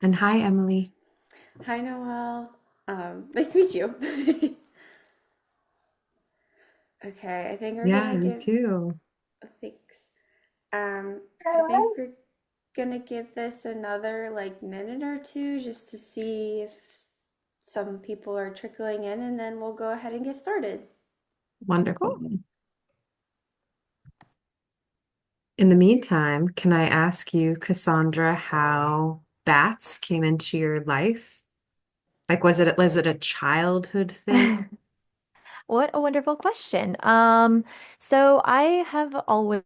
And hi, Emily. Hi, Noelle. Nice to meet you. Okay, I think we're Yeah, gonna you give too. thanks. I think we're gonna give this another minute or two just to see if some people are trickling in, and then we'll go ahead and get started. Wonderful. Cool. In the meantime, can I ask you, Cassandra, how bats came into your life? Like, was it a childhood thing? What a wonderful question. So I have always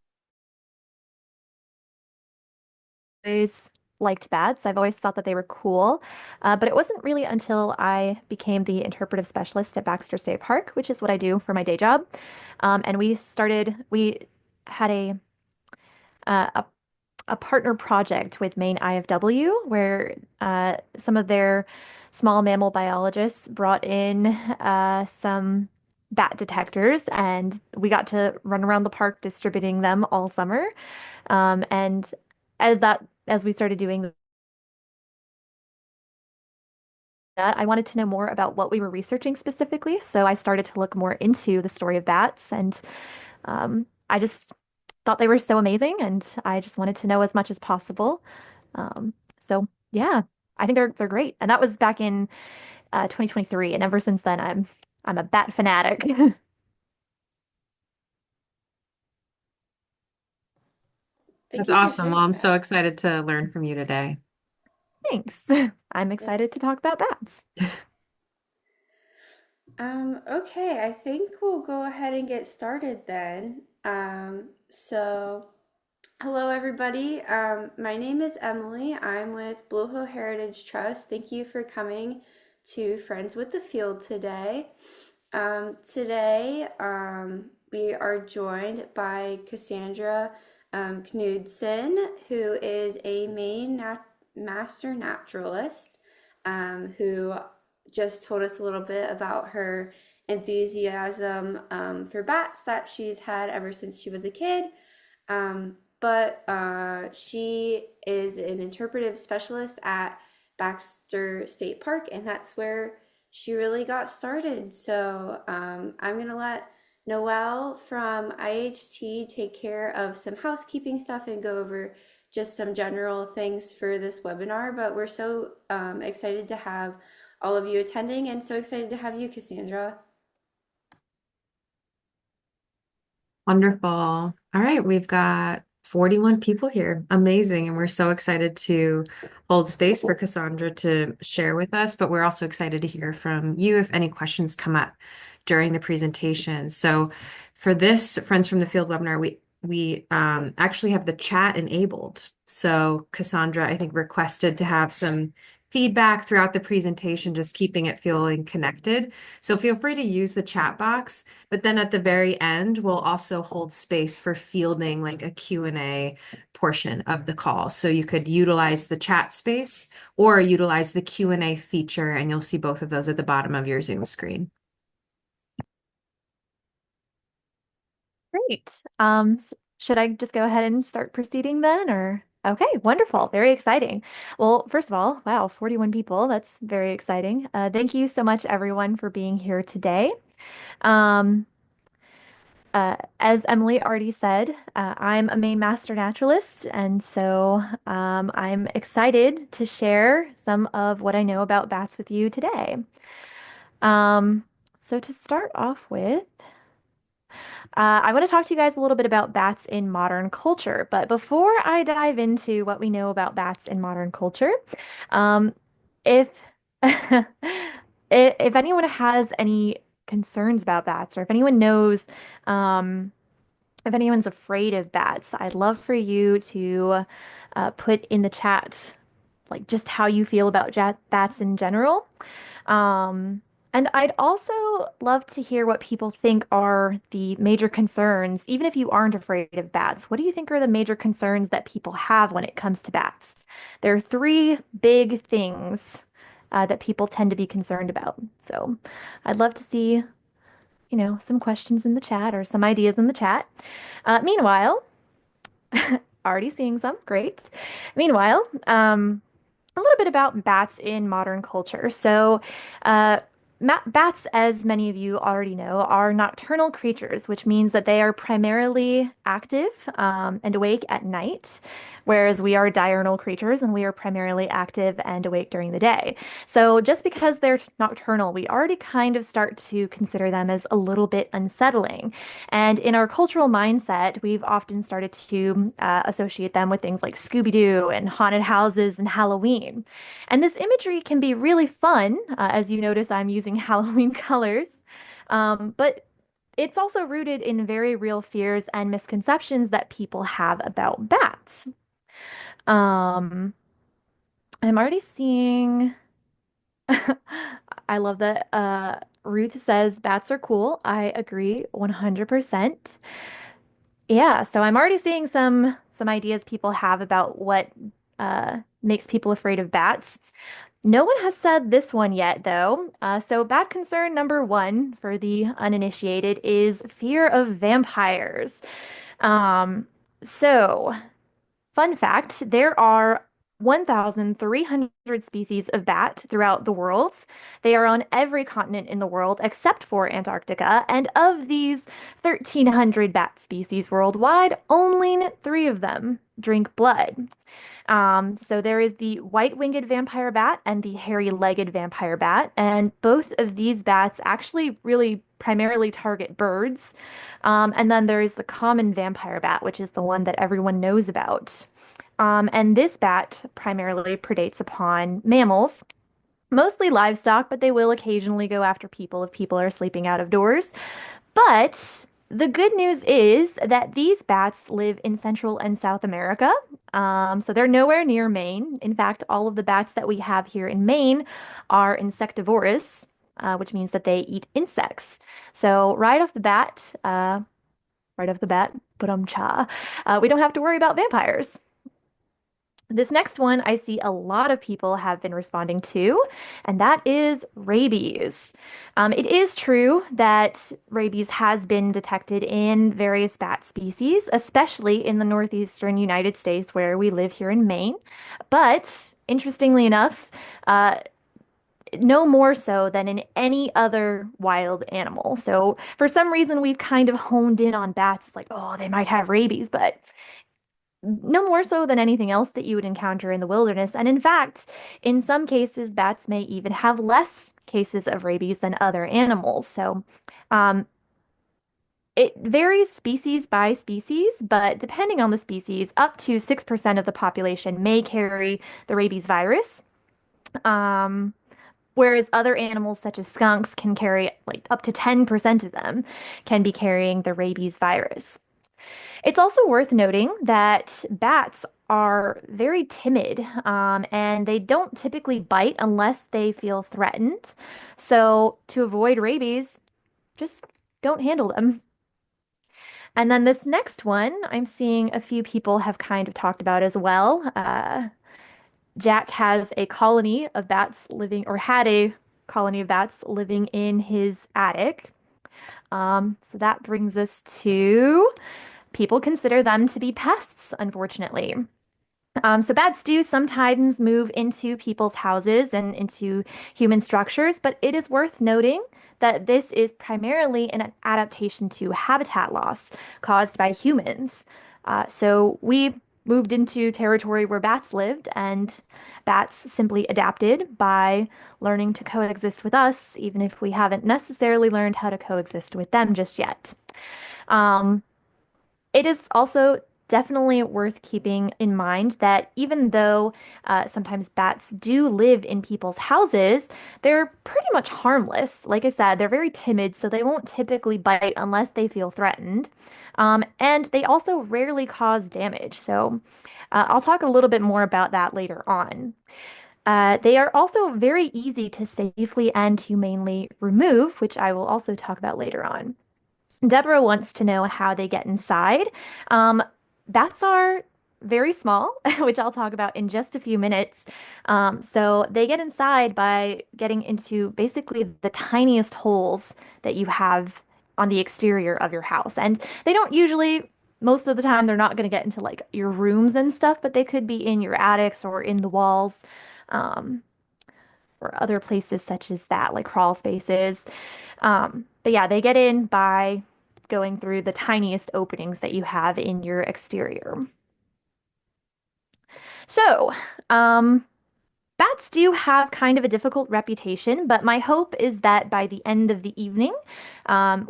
liked bats. I've always thought that they were cool. But it wasn't really until I became the interpretive specialist at Baxter State Park, which is what I do for my day job. And we had uh, a a partner project with Maine IFW where some of their small mammal biologists brought in some bat detectors, and we got to run around the park distributing them all summer. And as we started doing that, I wanted to know more about what we were researching specifically. So I started to look more into the story of bats, and I just thought they were so amazing, and I just wanted to know as much as possible. So yeah, I think they're great. And that was back in 2023, and ever since then I'm a bat fanatic. Thank That's you for awesome. Well, sharing I'm so that. excited to learn from you today. Thanks. I'm Yes. excited to talk about bats. Okay, I think we'll go ahead and get started then. Hello, everybody. My name is Emily. I'm with Blue Hill Heritage Trust. Thank you for coming to Friends with the Field today. Today, we are joined by Cassandra Knudsen, who is a Master Naturalist, who just told us a little bit about her enthusiasm for bats that she's had ever since she was a kid. But she is an interpretive specialist at Baxter State Park, and that's where she really got started. So I'm going to let Noelle from IHT take care of some housekeeping stuff and go over just some general things for this webinar. But we're so excited to have all of you attending and so excited to have you, Cassandra. Wonderful. All right, we've got 41 people here. Amazing. And we're so excited to hold space for Cassandra to share with us, but we're also excited to hear from you if any questions come up during the presentation. So for this Friends from the Field webinar, we actually have the chat enabled. So Cassandra, I think, requested to have some feedback throughout the presentation, just keeping it feeling connected. So feel free to use the chat box. But then at the very end, we'll also hold space for fielding like a Q&A portion of the call. So you could utilize the chat space or utilize the Q&A feature, and you'll see both of those at the bottom of your Zoom screen. Great. Should I just go ahead and start proceeding then, or? Okay, wonderful. Very exciting. Well, first of all, wow, 41 people. That's very exciting. Thank you so much, everyone, for being here today. Um, as Emily already said, I'm a Maine Master Naturalist, and so I'm excited to share some of what I know about bats with you today. Um, so to start off with, I want to talk to you guys a little bit about bats in modern culture. But before I dive into what we know about bats in modern culture, um, if if anyone has any concerns about bats, or if anyone knows, um, if anyone's afraid of bats, I'd love for you to put in the chat like just how you feel about bats in general. Um, and I'd also love to hear what people think are the major concerns, even if you aren't afraid of bats. What do you think are the major concerns that people have when it comes to bats? There are three big things that people tend to be concerned about. So I'd love to see, some questions in the chat or some ideas in the chat. Meanwhile, already seeing some, great. Meanwhile, a little bit about bats in modern culture. Uh, bats, as many of you already know, are nocturnal creatures, which means that they are primarily active and awake at night, whereas we are diurnal creatures and we are primarily active and awake during the day. So just because they're nocturnal, we already kind of start to consider them as a little bit unsettling. And in our cultural mindset, we've often started to associate them with things like Scooby-Doo and haunted houses and Halloween. And this imagery can be really fun. As you notice, I'm using Halloween colors. But it's also rooted in very real fears and misconceptions that people have about bats. Um, I'm already seeing. I love that Ruth says bats are cool. I agree 100%. Yeah, so I'm already seeing some ideas people have about what makes people afraid of bats. No one has said this one yet, though. So bat concern number one for the uninitiated is fear of vampires. Um, so Fun fact, there are 1,300 species of bat throughout the world. They are on every continent in the world except for Antarctica. And of these 1,300 bat species worldwide, only three of them drink blood. So there is the white-winged vampire bat and the hairy-legged vampire bat, and both of these bats actually really primarily target birds. And then there is the common vampire bat, which is the one that everyone knows about. And this bat primarily predates upon mammals, mostly livestock, but they will occasionally go after people if people are sleeping out of doors. But the good news is that these bats live in Central and South America. So they're nowhere near Maine. In fact, all of the bats that we have here in Maine are insectivorous, which means that they eat insects. So right off the bat, but we don't have to worry about vampires. This next one I see a lot of people have been responding to, and that is rabies. It is true that rabies has been detected in various bat species, especially in the northeastern United States where we live here in Maine. But interestingly enough, no more so than in any other wild animal. So for some reason, we've kind of honed in on bats. It's like, oh, they might have rabies, but no more so than anything else that you would encounter in the wilderness. And in fact, in some cases, bats may even have less cases of rabies than other animals. So um, it varies species by species, but depending on the species, up to 6% of the population may carry the rabies virus. Um, Whereas other animals, such as skunks, can carry like up to 10% of them can be carrying the rabies virus. It's also worth noting that bats are very timid, and they don't typically bite unless they feel threatened. So, to avoid rabies, just don't handle them. And then this next one, I'm seeing a few people have kind of talked about as well. Jack has a colony of bats living, or had a colony of bats living in his attic. So that brings us to people consider them to be pests, unfortunately. So bats do sometimes move into people's houses and into human structures, but it is worth noting that this is primarily an adaptation to habitat loss caused by humans. So we moved into territory where bats lived, and bats simply adapted by learning to coexist with us, even if we haven't necessarily learned how to coexist with them just yet. Um, it is also definitely worth keeping in mind that even though sometimes bats do live in people's houses, they're pretty much harmless. Like I said, they're very timid, so they won't typically bite unless they feel threatened. And they also rarely cause damage. So I'll talk a little bit more about that later on. They are also very easy to safely and humanely remove, which I will also talk about later on. Deborah wants to know how they get inside. Um, Bats are very small, which I'll talk about in just a few minutes. So they get inside by getting into basically the tiniest holes that you have on the exterior of your house. And they don't usually, most of the time, they're not going to get into like your rooms and stuff, but they could be in your attics or in the walls. um, or other places such as that, like crawl spaces. But yeah, they get in by going through the tiniest openings that you have in your exterior. So, um, bats do have kind of a difficult reputation, but my hope is that by the end of the evening,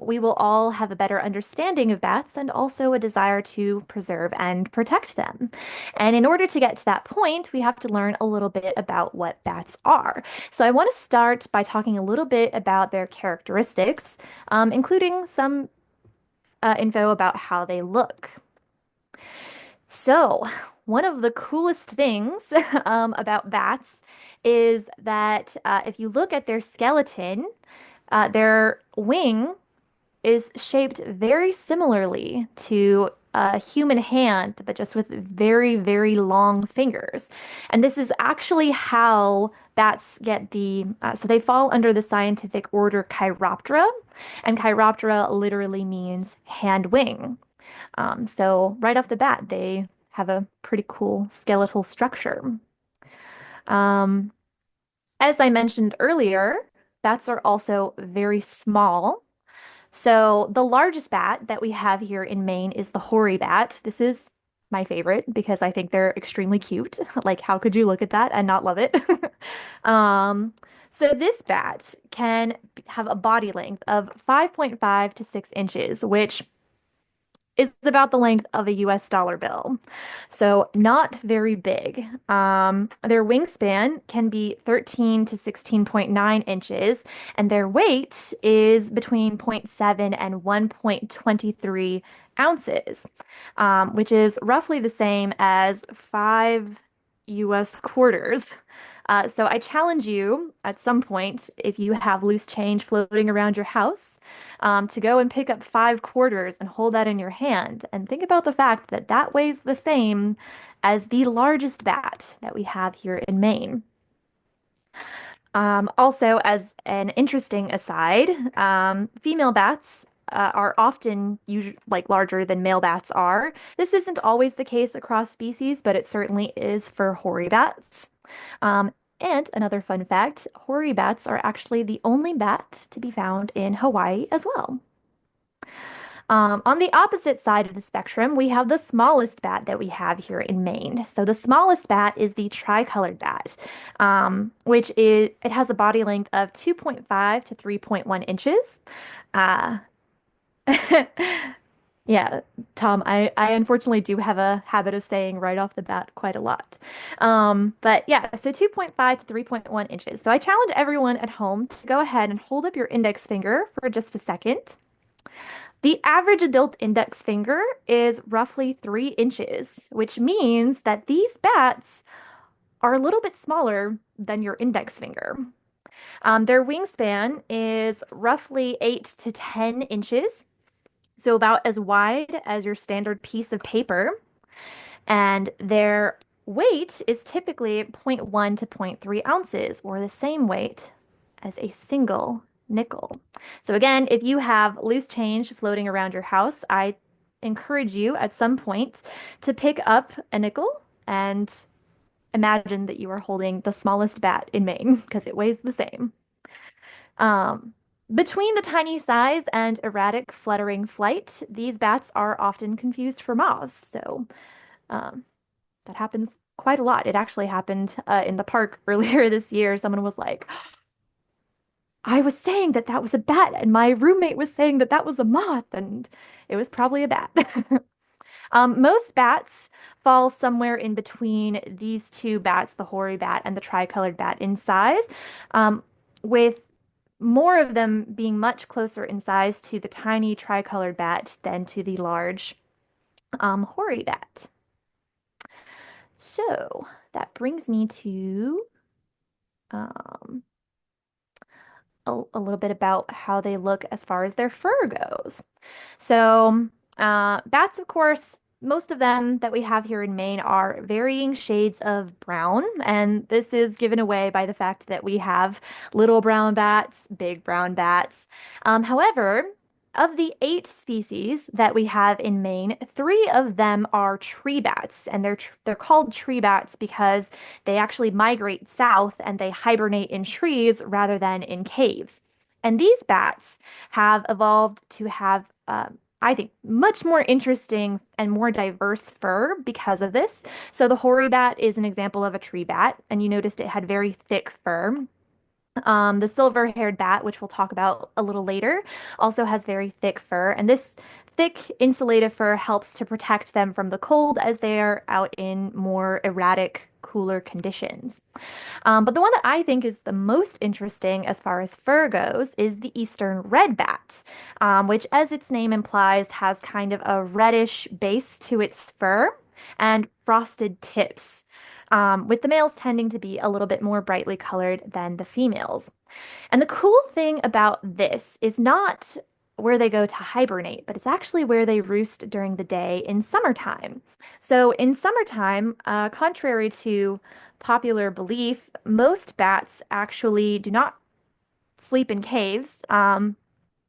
we will all have a better understanding of bats and also a desire to preserve and protect them. And in order to get to that point, we have to learn a little bit about what bats are. So I want to start by talking a little bit about their characteristics, including some info about how they look. So, one of the coolest things about bats is that if you look at their skeleton, their wing is shaped very similarly to a human hand, but just with very, very long fingers. And this is actually how bats get so they fall under the scientific order Chiroptera, and Chiroptera literally means hand wing. So right off the bat, they have a pretty cool skeletal structure. Um, as I mentioned earlier, bats are also very small. So the largest bat that we have here in Maine is the hoary bat. This is my favorite because I think they're extremely cute. Like, how could you look at that and not love it? Um, so this bat can have a body length of 5.5 to 6 inches, which is about the length of a US dollar bill. So not very big. Their wingspan can be 13 to 16.9 inches, and their weight is between zero point 0.7 and 1.23 ounces, which is roughly the same as 5 US quarters. So I challenge you at some point, if you have loose change floating around your house, to go and pick up 5 quarters and hold that in your hand and think about the fact that that weighs the same as the largest bat that we have here in Maine. Also, as an interesting aside, female bats are often like larger than male bats are. This isn't always the case across species, but it certainly is for hoary bats. And another fun fact, hoary bats are actually the only bat to be found in Hawaii as well. On the opposite side of the spectrum, we have the smallest bat that we have here in Maine. So the smallest bat is the tricolored bat, which is it has a body length of 2.5 to 3.1 inches. Uh, yeah, Tom, I unfortunately do have a habit of saying right off the bat quite a lot. But yeah, so 2.5 to 3.1 inches. So I challenge everyone at home to go ahead and hold up your index finger for just a second. The average adult index finger is roughly 3 inches, which means that these bats are a little bit smaller than your index finger. Their wingspan is roughly 8 to 10 inches, so about as wide as your standard piece of paper. And their weight is typically zero point 0.1 to zero point 0.3 ounces, or the same weight as a single nickel. So again, if you have loose change floating around your house, I encourage you at some point to pick up a nickel and imagine that you are holding the smallest bat in Maine because it weighs the same. Um, Between the tiny size and erratic fluttering flight, these bats are often confused for moths. So um, that happens quite a lot. It actually happened in the park earlier this year. Someone was like, I was saying that that was a bat, and my roommate was saying that that was a moth, and it was probably a bat. Most bats fall somewhere in between these two bats, the hoary bat and the tricolored bat, in size, with more of them being much closer in size to the tiny tricolored bat than to the large hoary bat. So that brings me to um, a little bit about how they look as far as their fur goes. So, bats, of course, most of them that we have here in Maine are varying shades of brown, and this is given away by the fact that we have little brown bats, big brown bats. However, of the 8 species that we have in Maine, 3 of them are tree bats, and they're called tree bats because they actually migrate south and they hibernate in trees rather than in caves. And these bats have evolved to have, I think, much more interesting and more diverse fur because of this. So the hoary bat is an example of a tree bat, and you noticed it had very thick fur. The silver-haired bat, which we'll talk about a little later, also has very thick fur, and this thick insulative fur helps to protect them from the cold as they are out in more erratic, cooler conditions. But the one that I think is the most interesting as far as fur goes is the eastern red bat, which, as its name implies, has kind of a reddish base to its fur and frosted tips, with the males tending to be a little bit more brightly colored than the females. And the cool thing about this is not where they go to hibernate, but it's actually where they roost during the day in summertime. So in summertime, contrary to popular belief, most bats actually do not sleep in caves.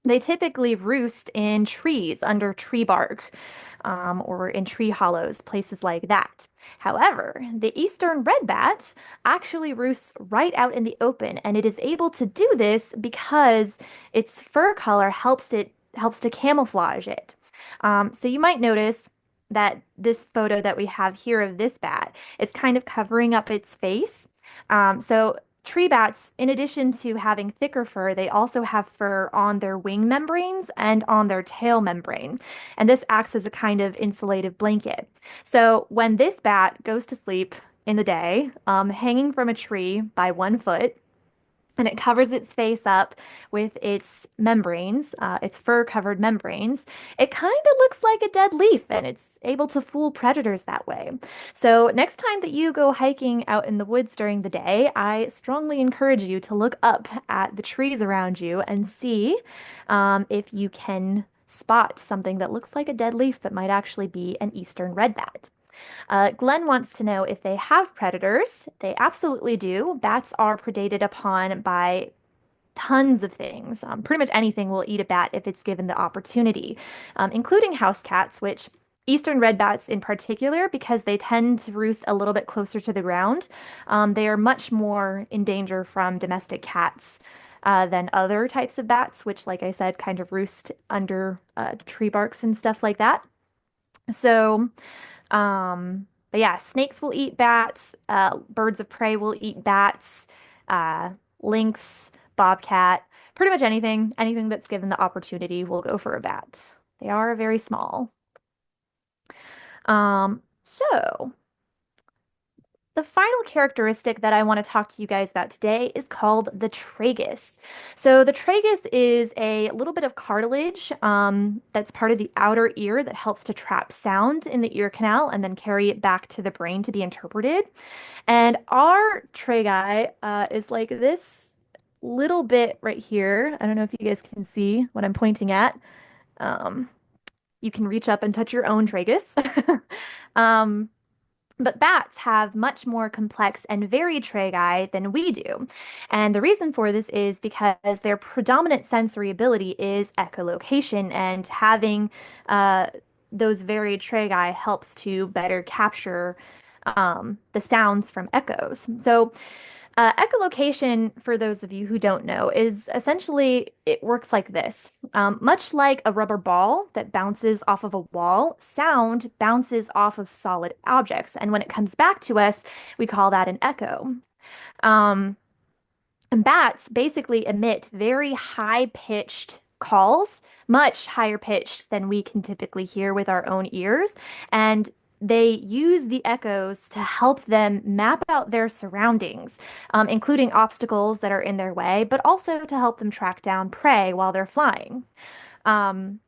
They typically roost in trees under tree bark, or in tree hollows, places like that. However, the eastern redbat actually roosts right out in the open, and it is able to do this because its fur color helps to camouflage it. So you might notice that this photo that we have here of this bat is kind of covering up its face. So tree bats, in addition to having thicker fur, they also have fur on their wing membranes and on their tail membrane. And this acts as a kind of insulative blanket. So when this bat goes to sleep in the day, hanging from a tree by 1 foot, and it covers its face up with its membranes, its fur-covered membranes. It kind of looks like a dead leaf, and it's able to fool predators that way. So next time that you go hiking out in the woods during the day, I strongly encourage you to look up at the trees around you and see if you can spot something that looks like a dead leaf that might actually be an eastern redbat. Glenn wants to know if they have predators. They absolutely do. Bats are predated upon by tons of things. Pretty much anything will eat a bat if it's given the opportunity, including house cats, which eastern red bats in particular, because they tend to roost a little bit closer to the ground. They are much more in danger from domestic cats. Than other types of bats, which, like I said, kind of roost under tree barks and stuff like that. So, but yeah, snakes will eat bats, birds of prey will eat bats, uh, lynx, bobcat, pretty much anything that's given the opportunity will go for a bat. They are very small. So the final characteristic that I want to talk to you guys about today is called the tragus. So the tragus is a little bit of cartilage that's part of the outer ear that helps to trap sound in the ear canal and then carry it back to the brain to be interpreted. And our tragi is like this little bit right here. I don't know if you guys can see what I'm pointing at. Um, you can reach up and touch your own tragus. Um, but bats have much more complex and varied trachea than we do. And the reason for this is because their predominant sensory ability is echolocation, and having those varied trachea helps to better capture the sounds from echoes. So echolocation, for those of you who don't know, is essentially it works like this. Much like a rubber ball that bounces off of a wall, sound bounces off of solid objects. And when it comes back to us, we call that an echo. Um, and bats basically emit very high-pitched calls, much higher pitched than we can typically hear with our own ears. And they use the echoes to help them map out their surroundings, including obstacles that are in their way, but also to help them track down prey while they're flying. Um,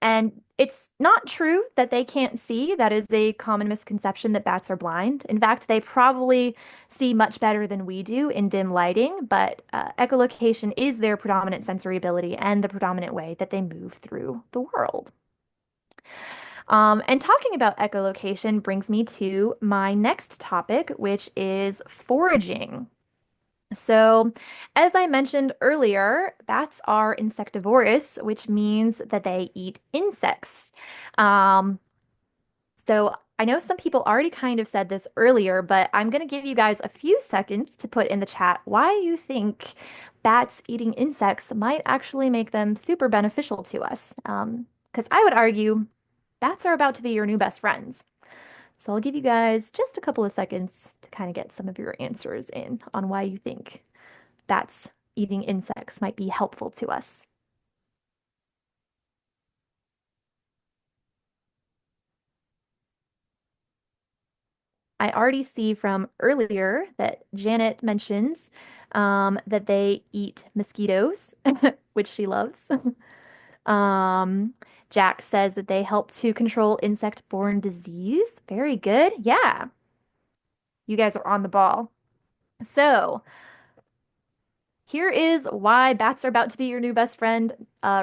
and it's not true that they can't see. That is a common misconception that bats are blind. In fact, they probably see much better than we do in dim lighting, but echolocation is their predominant sensory ability and the predominant way that they move through the world. And talking about echolocation brings me to my next topic, which is foraging. So, as I mentioned earlier, bats are insectivorous, which means that they eat insects. Um, so, I know some people already kind of said this earlier, but I'm going to give you guys a few seconds to put in the chat why you think bats eating insects might actually make them super beneficial to us. Because I would argue bats are about to be your new best friends. So, I'll give you guys just a couple of seconds to kind of get some of your answers in on why you think bats eating insects might be helpful to us. I already see from earlier that Janet mentions that they eat mosquitoes, which she loves. Um, Jack says that they help to control insect-borne disease. Very good. Yeah, you guys are on the ball. So, here is why bats are about to be your new best friend.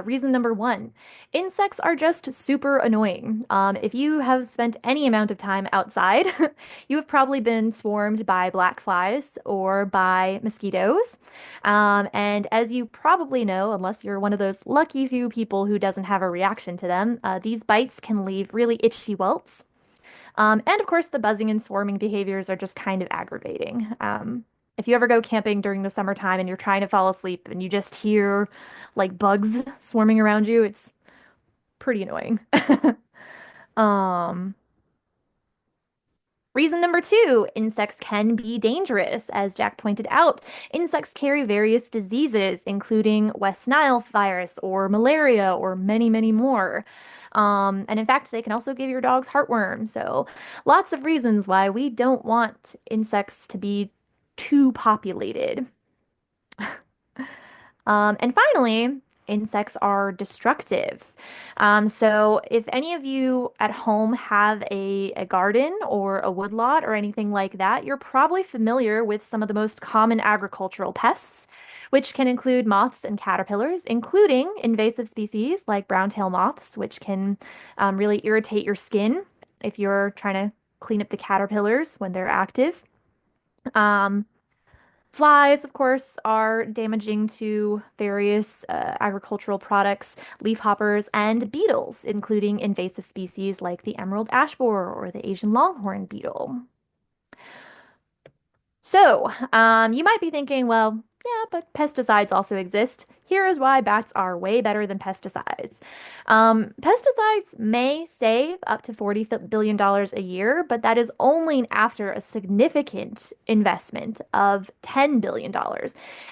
Reason number one, insects are just super annoying. If you have spent any amount of time outside, you have probably been swarmed by black flies or by mosquitoes. And as you probably know, unless you're one of those lucky few people who doesn't have a reaction to them, these bites can leave really itchy welts. And of course, the buzzing and swarming behaviors are just kind of aggravating. If you ever go camping during the summertime and you're trying to fall asleep and you just hear like bugs swarming around you, it's pretty annoying. Um, Reason number two, insects can be dangerous. As Jack pointed out, insects carry various diseases, including West Nile virus or malaria or many, many more. And in fact, they can also give your dogs heartworm. So, lots of reasons why we don't want insects to be too populated. And finally, insects are destructive. So if any of you at home have a garden or a woodlot or anything like that, you're probably familiar with some of the most common agricultural pests, which can include moths and caterpillars, including invasive species like brown-tail moths, which can really irritate your skin if you're trying to clean up the caterpillars when they're active. Um, Flies, of course, are damaging to various agricultural products, leafhoppers, and beetles, including invasive species like the emerald ash borer or the Asian longhorn beetle. So, you might be thinking, well, yeah, but pesticides also exist. Here is why bats are way better than pesticides. Pesticides may save up to $40 billion a year, but that is only after a significant investment of $10 billion.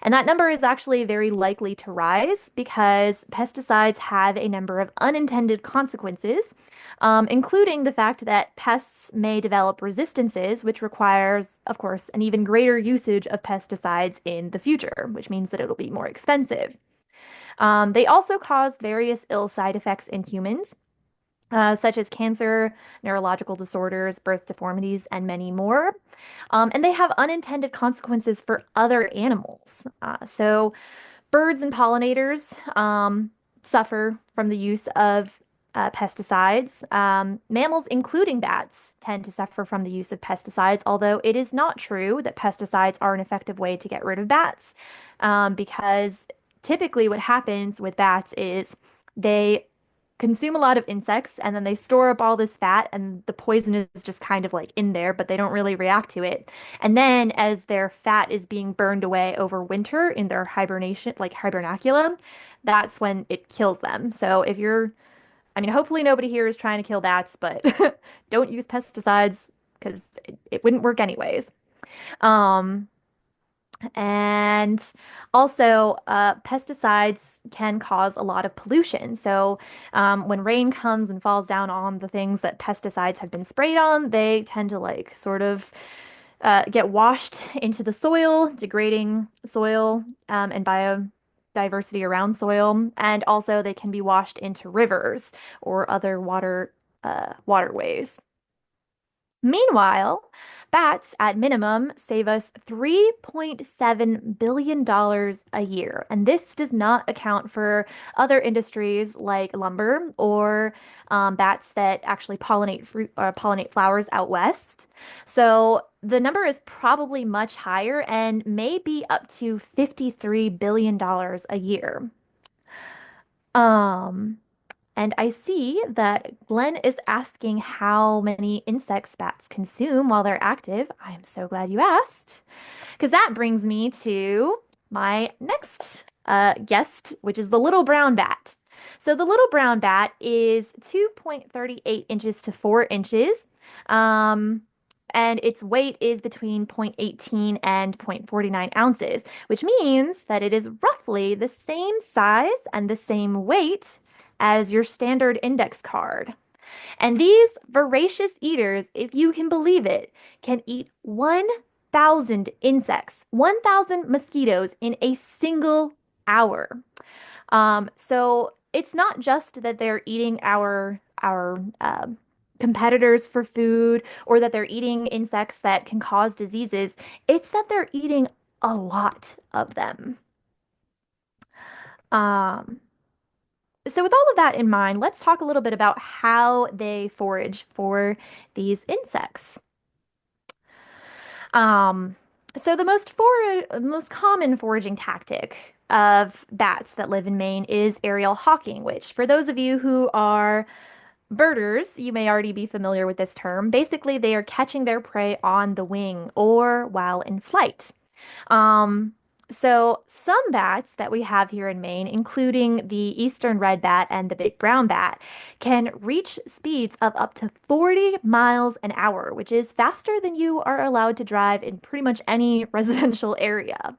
And that number is actually very likely to rise because pesticides have a number of unintended consequences, including the fact that pests may develop resistances, which requires, of course, an even greater usage of pesticides in the future, which means that it'll be more expensive. They also cause various ill side effects in humans, such as cancer, neurological disorders, birth deformities, and many more. And they have unintended consequences for other animals. So, birds and pollinators suffer from the use of pesticides. Mammals, including bats, tend to suffer from the use of pesticides, although it is not true that pesticides are an effective way to get rid of bats, because typically what happens with bats is they consume a lot of insects and then they store up all this fat and the poison is just kind of like in there, but they don't really react to it. And then as their fat is being burned away over winter in their hibernation, like hibernaculum, that's when it kills them. So if you're, I mean, hopefully nobody here is trying to kill bats, but don't use pesticides because it wouldn't work anyways. Um, and also, pesticides can cause a lot of pollution. So, when rain comes and falls down on the things that pesticides have been sprayed on, they tend to like sort of get washed into the soil, degrading soil and biodiversity around soil. And also, they can be washed into rivers or other waterways. Meanwhile, Bats, at minimum, save us $3.7 billion a year. And this does not account for other industries like lumber or bats that actually pollinate fruit or pollinate flowers out west. So the number is probably much higher and may be up to $53 billion a year. Um, and I see that Glenn is asking how many insects bats consume while they're active. I am so glad you asked, because that brings me to my next guest, which is the little brown bat. So the little brown bat is 2.38 inches to 4 inches. Um, and its weight is between 0.18 and 0.49 ounces, which means that it is roughly the same size and the same weight as your standard index card. And these voracious eaters, if you can believe it, can eat 1,000 insects, 1,000 mosquitoes in a single hour. So it's not just that they're eating our competitors for food or that they're eating insects that can cause diseases. It's that they're eating a lot of them. Um, so with all of that in mind, let's talk a little bit about how they forage for these insects. Um, so the most common foraging tactic of bats that live in Maine is aerial hawking, which for those of you who are birders, you may already be familiar with this term. Basically, they are catching their prey on the wing or while in flight. Um, so some bats that we have here in Maine, including the eastern red bat and the big brown bat, can reach speeds of up to 40 miles an hour, which is faster than you are allowed to drive in pretty much any residential area.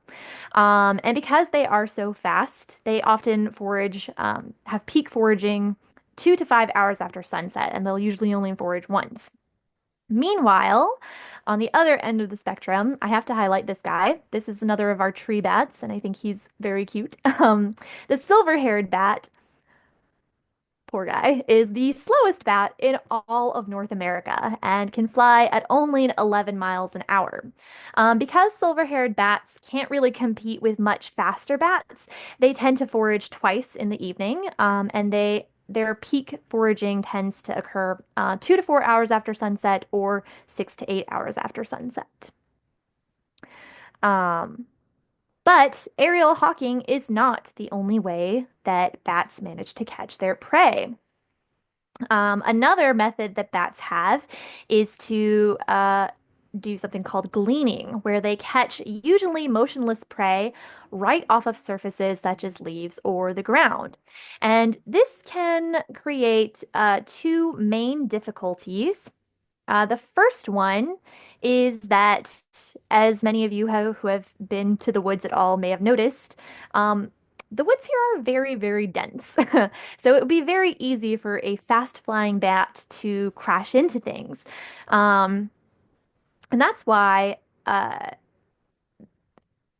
And because they are so fast, they often have peak foraging 2 to 5 hours after sunset, and they'll usually only forage once. Meanwhile, on the other end of the spectrum, I have to highlight this guy. This is another of our tree bats, and I think he's very cute. The silver-haired bat, poor guy, is the slowest bat in all of North America and can fly at only 11 miles an hour. Because silver-haired bats can't really compete with much faster bats, they tend to forage twice in the evening, and their peak foraging tends to occur 2 to 4 hours after sunset or 6 to 8 hours after sunset. Um, but aerial hawking is not the only way that bats manage to catch their prey. Another method that bats have is to do something called gleaning, where they catch usually motionless prey right off of surfaces such as leaves or the ground. And this can create two main difficulties. The first one is that, as many of you who have been to the woods at all may have noticed, um, the woods here are very, very dense. So it would be very easy for a fast-flying bat to crash into things. Um, and that's why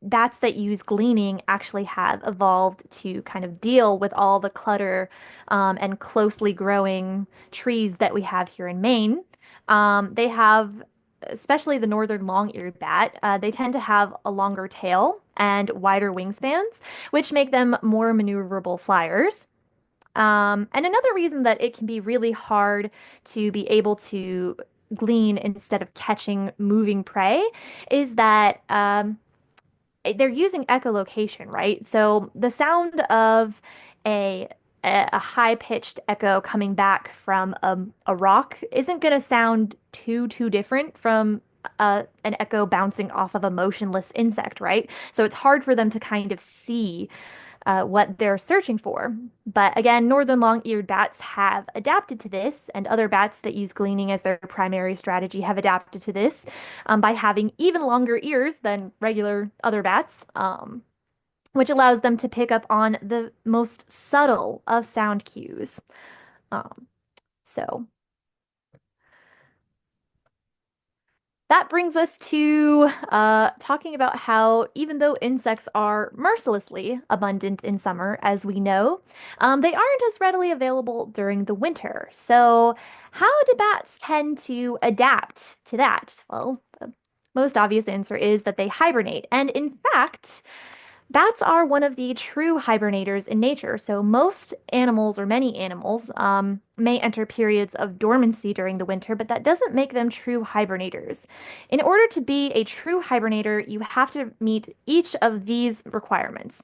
bats that use gleaning actually have evolved to kind of deal with all the clutter and closely growing trees that we have here in Maine. They have, especially the northern long-eared bat, they tend to have a longer tail and wider wingspans, which make them more maneuverable flyers. And another reason that it can be really hard to be able to glean instead of catching moving prey is that they're using echolocation, right? So the sound of a a high-pitched echo coming back from a rock isn't going to sound too different from an echo bouncing off of a motionless insect, right? So it's hard for them to kind of see what they're searching for. But again, northern long-eared bats have adapted to this, and other bats that use gleaning as their primary strategy have adapted to this by having even longer ears than regular other bats, which allows them to pick up on the most subtle of sound cues. Um, so that brings us to talking about how even though insects are mercilessly abundant in summer, as we know, they aren't as readily available during the winter. So, how do bats tend to adapt to that? Well, the most obvious answer is that they hibernate. And in fact, bats are one of the true hibernators in nature. So most animals, or many animals, may enter periods of dormancy during the winter, but that doesn't make them true hibernators. In order to be a true hibernator, you have to meet each of these requirements.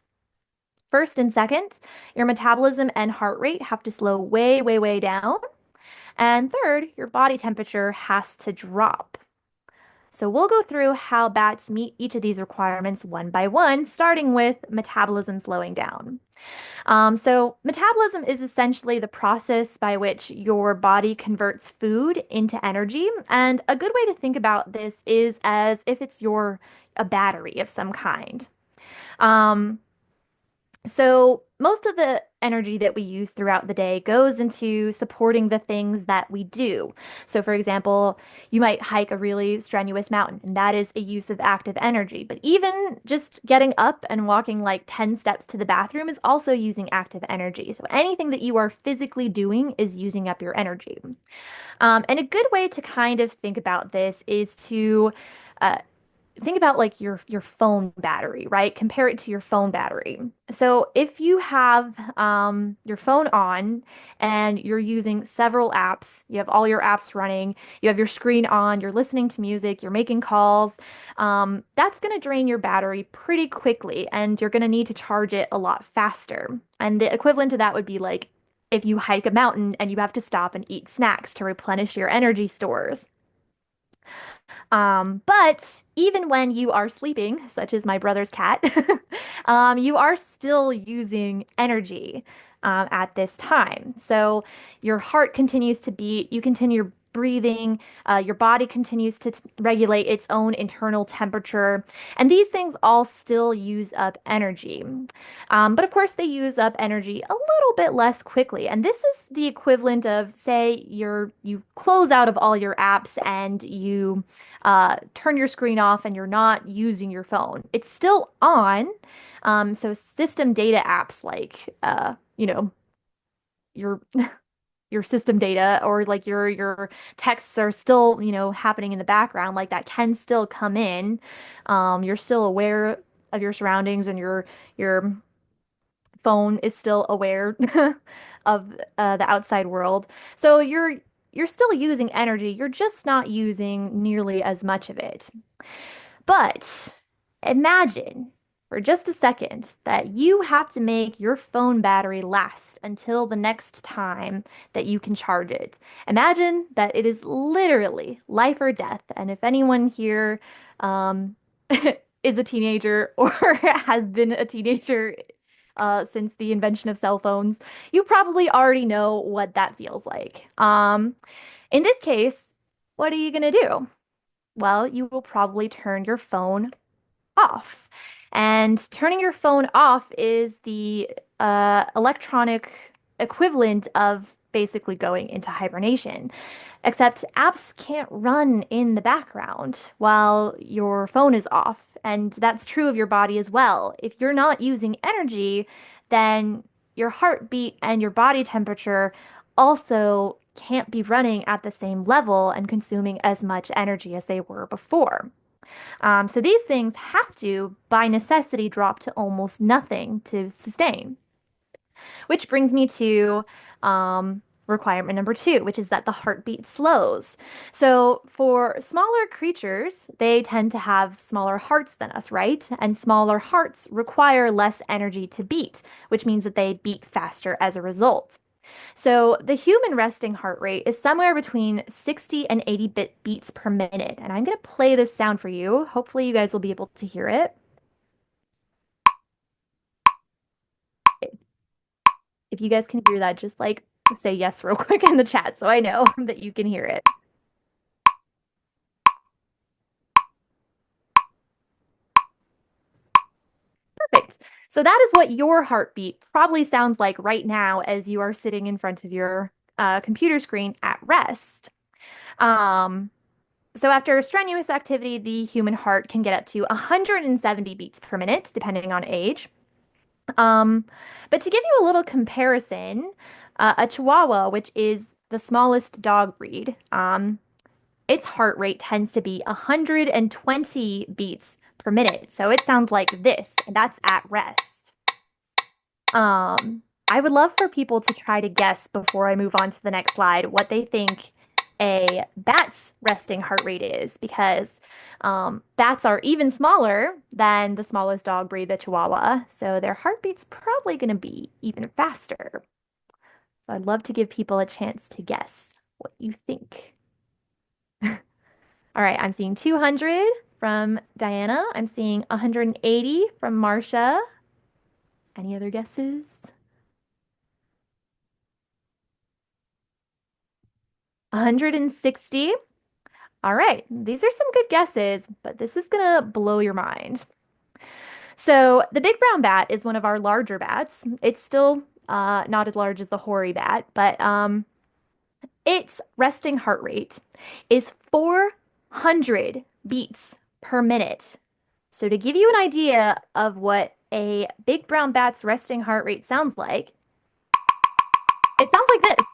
First and second, your metabolism and heart rate have to slow way, way, way down. And third, your body temperature has to drop. So we'll go through how bats meet each of these requirements one by one, starting with metabolism slowing down. So metabolism is essentially the process by which your body converts food into energy. And a good way to think about this is as if it's a battery of some kind. Um, so most of the energy that we use throughout the day goes into supporting the things that we do. So for example, you might hike a really strenuous mountain, and that is a use of active energy. But even just getting up and walking like 10 steps to the bathroom is also using active energy. So anything that you are physically doing is using up your energy. And a good way to kind of think about this is to uh, think about like your phone battery, right? Compare it to your phone battery. So if you have your phone on and you're using several apps, you have all your apps running, you have your screen on, you're listening to music, you're making calls, that's going to drain your battery pretty quickly, and you're going to need to charge it a lot faster. And the equivalent to that would be like if you hike a mountain and you have to stop and eat snacks to replenish your energy stores. But even when you are sleeping, such as my brother's cat, you are still using energy at this time. So your heart continues to beat, you continue breathing, your body continues to regulate its own internal temperature, and these things all still use up energy. But of course, they use up energy a little bit less quickly. And this is the equivalent of, say, you close out of all your apps and you turn your screen off and you're not using your phone. It's still on. So system data apps like, your your system data, or like your texts are still, happening in the background, like that can still come in. You're still aware of your surroundings, and your phone is still aware of the outside world. So you're still using energy. You're just not using nearly as much of it. But imagine for just a second that you have to make your phone battery last until the next time that you can charge it. Imagine that it is literally life or death. And if anyone here um, is a teenager or has been a teenager since the invention of cell phones, you probably already know what that feels like. In this case, what are you going to do? Well, you will probably turn your phone off. And turning your phone off is the electronic equivalent of basically going into hibernation. Except apps can't run in the background while your phone is off. And that's true of your body as well. If you're not using energy, then your heartbeat and your body temperature also can't be running at the same level and consuming as much energy as they were before. So these things have to, by necessity, drop to almost nothing to sustain. Which brings me to requirement number two, which is that the heartbeat slows. So for smaller creatures, they tend to have smaller hearts than us, right? And smaller hearts require less energy to beat, which means that they beat faster as a result. So the human resting heart rate is somewhere between 60 and 80 beats per minute. And I'm going to play this sound for you. Hopefully you guys will be able to hear it. If you guys can hear that, just like say yes real quick in the chat so I know that you can hear it. Perfect. So that is what your heartbeat probably sounds like right now as you are sitting in front of your computer screen at rest. Um, So after strenuous activity, the human heart can get up to 170 beats per minute, depending on age. Um, but to give you a little comparison, a Chihuahua, which is the smallest dog breed, its heart rate tends to be 120 beats per minute. So it sounds like this, and that's at rest. I would love for people to try to guess before I move on to the next slide what they think a bat's resting heart rate is, because bats are even smaller than the smallest dog breed, the Chihuahua. So their heartbeat's probably going to be even faster. So I'd love to give people a chance to guess what you think. All right, I'm seeing 200 from Diana. I'm seeing 180 from Marcia. Any other guesses? 160. All right, these are some good guesses, but this is gonna blow your mind. So the big brown bat is one of our larger bats. It's still not as large as the hoary bat, but its resting heart rate is 400 beats per minute. So to give you an idea of what a big brown bat's resting heart rate sounds like, it sounds like this.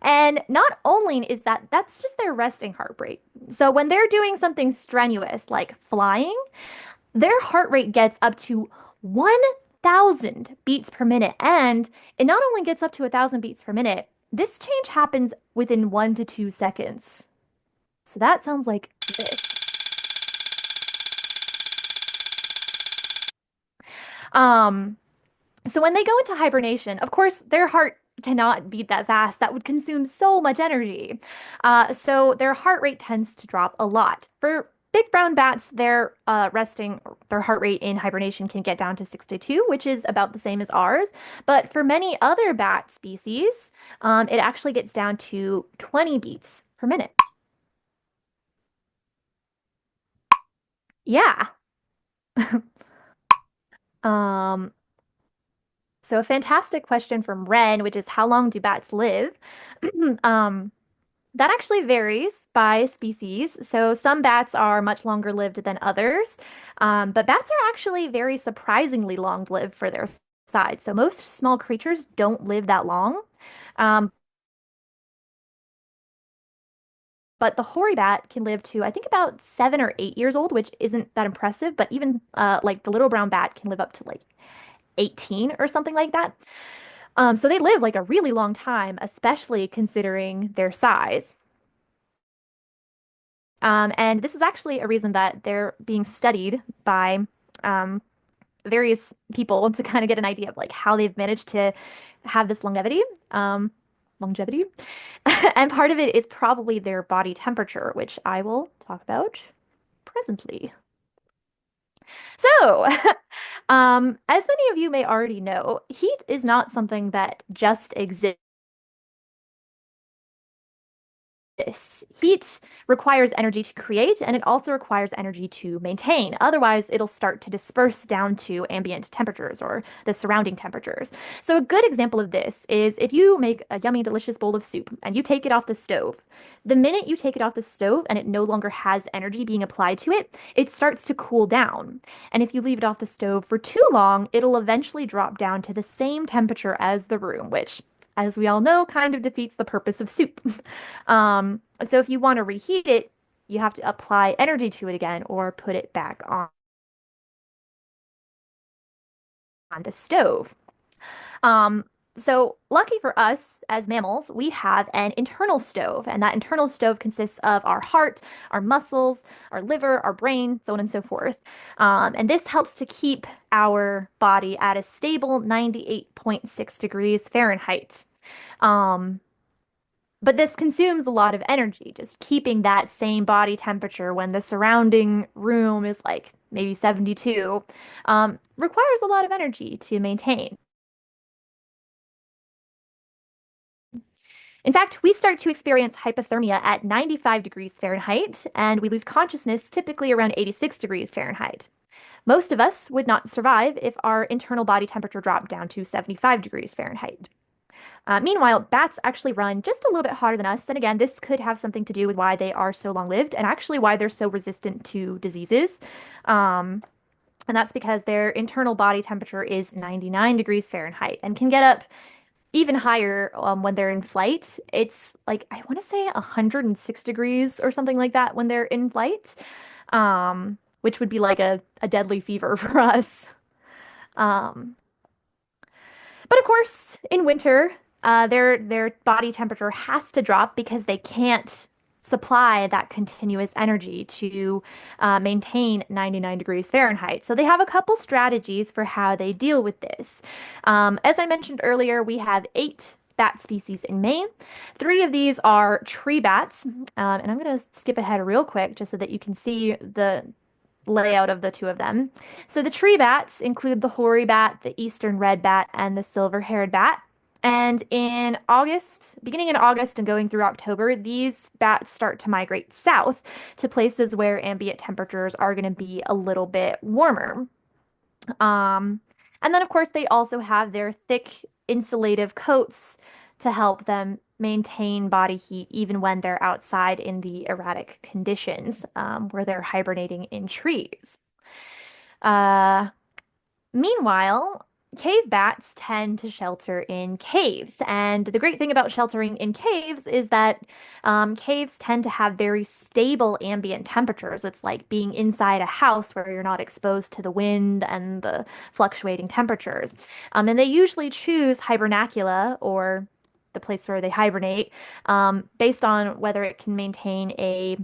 And not only is that's just their resting heart rate. So when they're doing something strenuous like flying, their heart rate gets up to 1,000 beats per minute. And it not only gets up to 1,000 beats per minute, this change happens within 1 to 2 seconds. So that sounds like this. Um, So when they go into hibernation, of course, their heart cannot beat that fast. That would consume so much energy. So their heart rate tends to drop a lot. For big brown bats, their heart rate in hibernation can get down to 62, which is about the same as ours. But for many other bat species, it actually gets down to 20 beats per minute. Yeah. Um, so a fantastic question from Ren, which is how long do bats live? Um, That actually varies by species. So some bats are much longer lived than others, but bats are actually very surprisingly long-lived for their size. So most small creatures don't live that long. Um, but the hoary bat can live to, I think, about 7 or 8 years old, which isn't that impressive. But even like the little brown bat can live up to like 18 or something like that. So they live like a really long time, especially considering their size. And this is actually a reason that they're being studied by um, various people to kind of get an idea of like how they've managed to have this longevity. And part of it is probably their body temperature, which I will talk about presently. So, as many of you may already know, heat is not something that just exists. Heat requires energy to create, and it also requires energy to maintain. Otherwise, it'll start to disperse down to ambient temperatures or the surrounding temperatures. So a good example of this is if you make a yummy, delicious bowl of soup and you take it off the stove. The minute you take it off the stove and it no longer has energy being applied to it, it starts to cool down. And if you leave it off the stove for too long, it'll eventually drop down to the same temperature as the room, which, as we all know, kind of defeats the purpose of soup. So if you want to reheat it, you have to apply energy to it again or put it back on the stove. Um, so lucky for us as mammals, we have an internal stove, and that internal stove consists of our heart, our muscles, our liver, our brain, so on and so forth. And this helps to keep our body at a stable 98.6 degrees Fahrenheit. Um, but this consumes a lot of energy, just keeping that same body temperature when the surrounding room is like maybe 72, requires a lot of energy to maintain. In fact, we start to experience hypothermia at 95 degrees Fahrenheit, and we lose consciousness typically around 86 degrees Fahrenheit. Most of us would not survive if our internal body temperature dropped down to 75 degrees Fahrenheit. Meanwhile, bats actually run just a little bit hotter than us. And again, this could have something to do with why they are so long-lived and actually why they're so resistant to diseases. Um, and that's because their internal body temperature is 99 degrees Fahrenheit and can get up even higher when they're in flight. It's like, I want to say 106 degrees or something like that when they're in flight, which would be like a deadly fever for us. Um, but of course, in winter, their body temperature has to drop because they can't supply that continuous energy to maintain 99 degrees Fahrenheit. So they have a couple strategies for how they deal with this. As I mentioned earlier, we have 8 bat species in Maine. 3 of these are tree bats, and I'm going to skip ahead real quick just so that you can see the layout of the 2 of them. So the tree bats include the hoary bat, the eastern red bat, and the silver-haired bat. And in August, beginning in August and going through October, these bats start to migrate south to places where ambient temperatures are going to be a little bit warmer. Um, and then, of course, they also have their thick insulative coats to help them maintain body heat even when they're outside in the erratic conditions where they're hibernating in trees. Uh, Meanwhile, cave bats tend to shelter in caves. And the great thing about sheltering in caves is that caves tend to have very stable ambient temperatures. It's like being inside a house where you're not exposed to the wind and the fluctuating temperatures. And they usually choose hibernacula or the place where they hibernate based on whether it can maintain a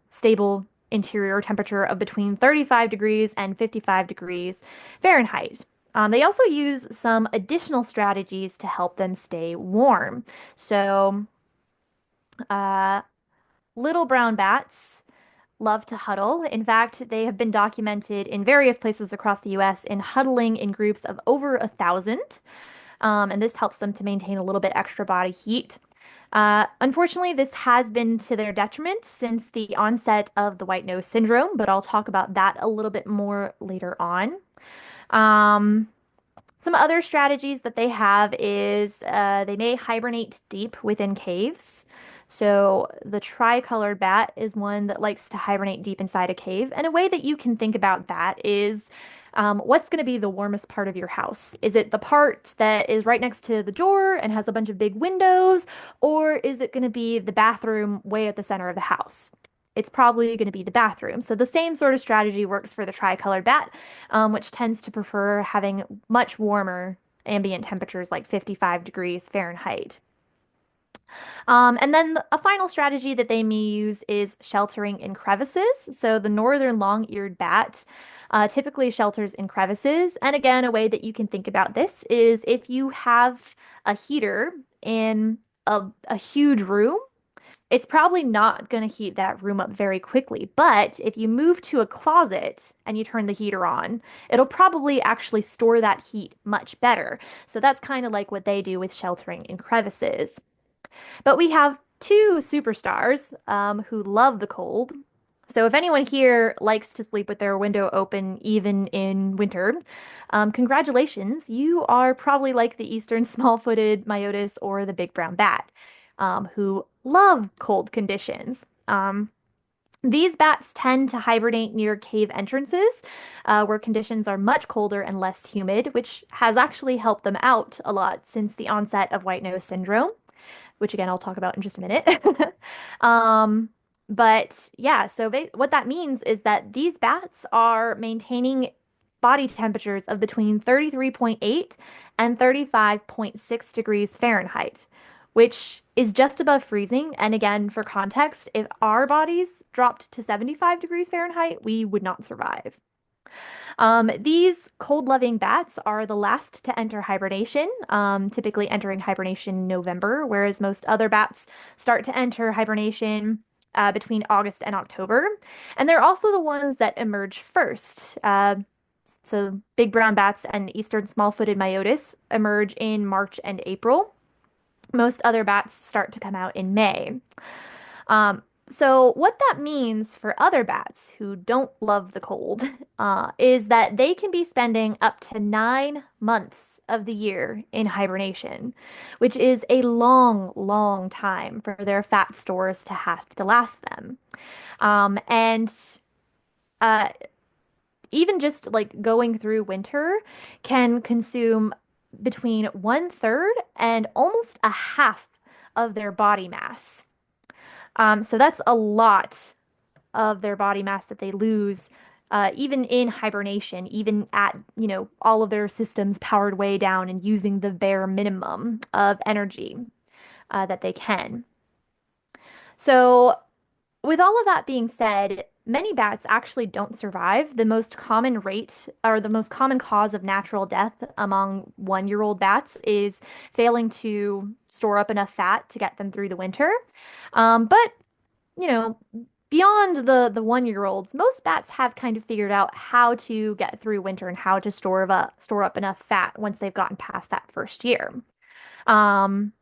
stable interior temperature of between 35 degrees and 55 degrees Fahrenheit. They also use some additional strategies to help them stay warm. So, uh, little brown bats love to huddle. In fact, they have been documented in various places across the US in huddling in groups of over 1,000. And this helps them to maintain a little bit extra body heat. Unfortunately, this has been to their detriment since the onset of the white nose syndrome, but I'll talk about that a little bit more later on. Um, some other strategies that they have is they may hibernate deep within caves. So the tricolored bat is one that likes to hibernate deep inside a cave. And a way that you can think about that is what's going to be the warmest part of your house? Is it the part that is right next to the door and has a bunch of big windows, or is it going to be the bathroom way at the center of the house? It's probably going to be the bathroom. So the same sort of strategy works for the tricolored bat, which tends to prefer having much warmer ambient temperatures like 55 degrees Fahrenheit. And then a final strategy that they may use is sheltering in crevices. So the northern long-eared bat typically shelters in crevices. And again, a way that you can think about this is if you have a heater in a huge room, it's probably not going to heat that room up very quickly. But if you move to a closet and you turn the heater on, it'll probably actually store that heat much better. So that's kind of like what they do with sheltering in crevices. But we have 2 superstars who love the cold. So if anyone here likes to sleep with their window open even in winter, congratulations, you are probably like the eastern small-footed myotis or the big brown bat, who love cold conditions. These bats tend to hibernate near cave entrances, where conditions are much colder and less humid, which has actually helped them out a lot since the onset of white nose syndrome, which again I'll talk about in just a minute. Um, but yeah, so what that means is that these bats are maintaining body temperatures of between 33.8 and 35.6 degrees Fahrenheit, which is just above freezing. And again, for context, if our bodies dropped to 75 degrees Fahrenheit, we would not survive. These cold-loving bats are the last to enter hibernation, typically entering hibernation in November, whereas most other bats start to enter hibernation between August and October. And they're also the ones that emerge first. So big brown bats and eastern small-footed myotis emerge in March and April. Most other bats start to come out in May. So what that means for other bats who don't love the cold is that they can be spending up to 9 months of the year in hibernation, which is a long, long time for their fat stores to have to last them. And uh, even just like going through winter can consume between 1/3 and almost a half of their body mass. So that's a lot of their body mass that they lose, even in hibernation, even at, all of their systems powered way down and using the bare minimum of energy that they can. So, with all of that being said, many bats actually don't survive. The most common rate or the most common cause of natural death among 1-year-old bats is failing to store up enough fat to get them through the winter. But you know, beyond the 1-year-olds, most bats have kind of figured out how to get through winter and how to store up enough fat once they've gotten past that first year. Um,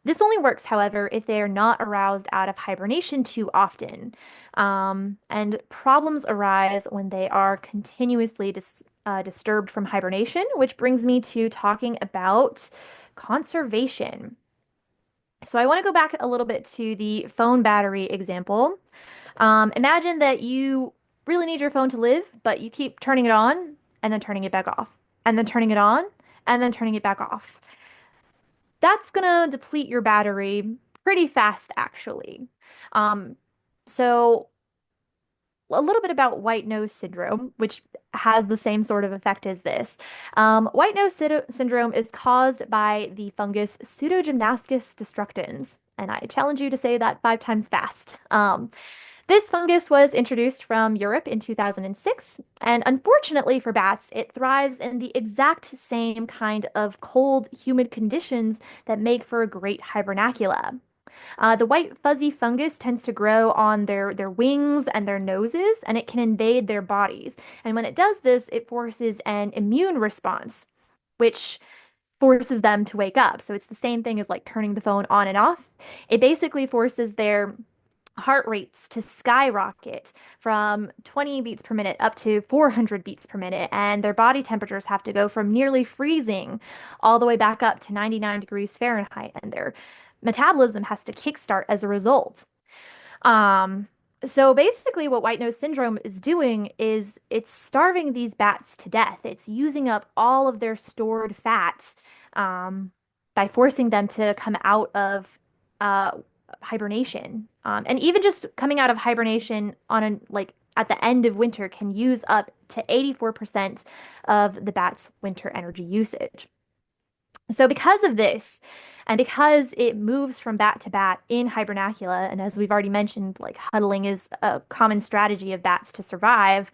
this only works, however, if they are not aroused out of hibernation too often. And problems arise when they are continuously disturbed from hibernation, which brings me to talking about conservation. So I want to go back a little bit to the phone battery example. Imagine that you really need your phone to live, but you keep turning it on and then turning it back off, and then turning it on and then turning it back off. That's gonna deplete your battery pretty fast, actually. Um, so a little bit about white nose syndrome, which has the same sort of effect as this. White nose syndrome is caused by the fungus Pseudogymnastus destructans, and I challenge you to say that 5 times fast. This fungus was introduced from Europe in 2006, and unfortunately for bats, it thrives in the exact same kind of cold, humid conditions that make for a great hibernacula. The white fuzzy fungus tends to grow on their wings and their noses, and it can invade their bodies. And when it does this, it forces an immune response, which forces them to wake up. So it's the same thing as like turning the phone on and off. It basically forces their heart rates to skyrocket from 20 beats per minute up to 400 beats per minute, and their body temperatures have to go from nearly freezing all the way back up to 99 degrees Fahrenheit, and their metabolism has to kickstart as a result. Um, so basically, what white nose syndrome is doing is it's starving these bats to death. It's using up all of their stored fat um, by forcing them to come out of uh, hibernation. And even just coming out of hibernation on a like at the end of winter can use up to 84% of the bat's winter energy usage. So because of this, and because it moves from bat to bat in hibernacula, and as we've already mentioned, like huddling is a common strategy of bats to survive,